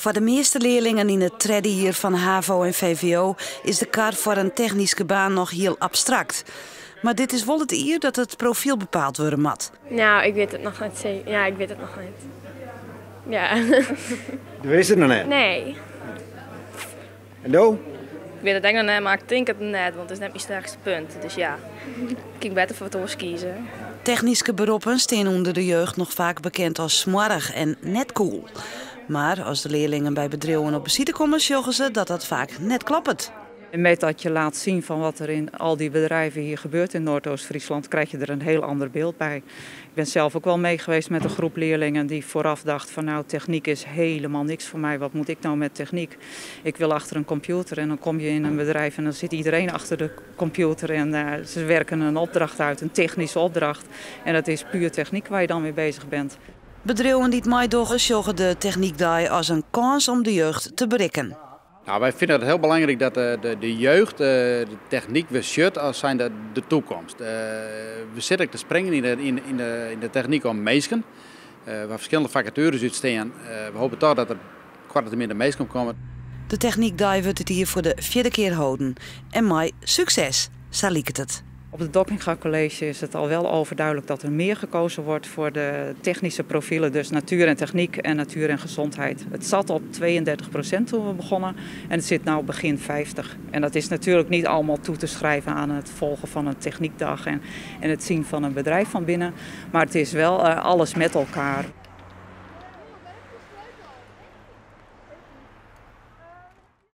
Voor de meeste leerlingen in het tweede jaar van HAVO en VWO is de kar voor een technische baan nog heel abstract. Maar dit is wel het jaar dat het profiel bepaald worden moet. Nou, ik weet het nog niet zeker. Ja, ik weet het nog niet. Ja. Je weet het nog niet? Nee. En nou? Ik weet het denk ik nog niet, maar ik denk het net, want het is net mijn sterkste punt. Dus ja, ik kan beter voor het kiezen. Technische beroepen staan onder de jeugd nog vaak bekend als smarrig en net cool. Maar als de leerlingen bij bedrijven op bezoek komen, zeggen ze dat dat vaak net klopt. En met dat je laat zien van wat er in al die bedrijven hier gebeurt in Noordoost-Friesland, krijg je er een heel ander beeld bij. Ik ben zelf ook wel mee geweest met een groep leerlingen die vooraf dacht van nou, techniek is helemaal niks voor mij. Wat moet ik nou met techniek? Ik wil achter een computer en dan kom je in een bedrijf en dan zit iedereen achter de computer en ze werken een opdracht uit, een technische opdracht. En dat is puur techniek waar je dan mee bezig bent. Bedrijven die het meedogen zorgen de techniekdag als een kans om de jeugd te bereiken. Nou, wij vinden het heel belangrijk dat de jeugd de techniek weer ziet als zijn de toekomst. We zitten te springen in de techniek om meisken. Waar verschillende vacatures uitstaan. We hopen toch dat er kwart minder meisken komen. De techniekdag wordt het hier voor de 4e keer houden. En mij succes, zo lijkt het. Op het Dokkinga College is het al wel overduidelijk dat er meer gekozen wordt voor de technische profielen. Dus natuur en techniek en natuur en gezondheid. Het zat op 32% toen we begonnen en het zit nu begin 50%. En dat is natuurlijk niet allemaal toe te schrijven aan het volgen van een techniekdag en het zien van een bedrijf van binnen. Maar het is wel alles met elkaar.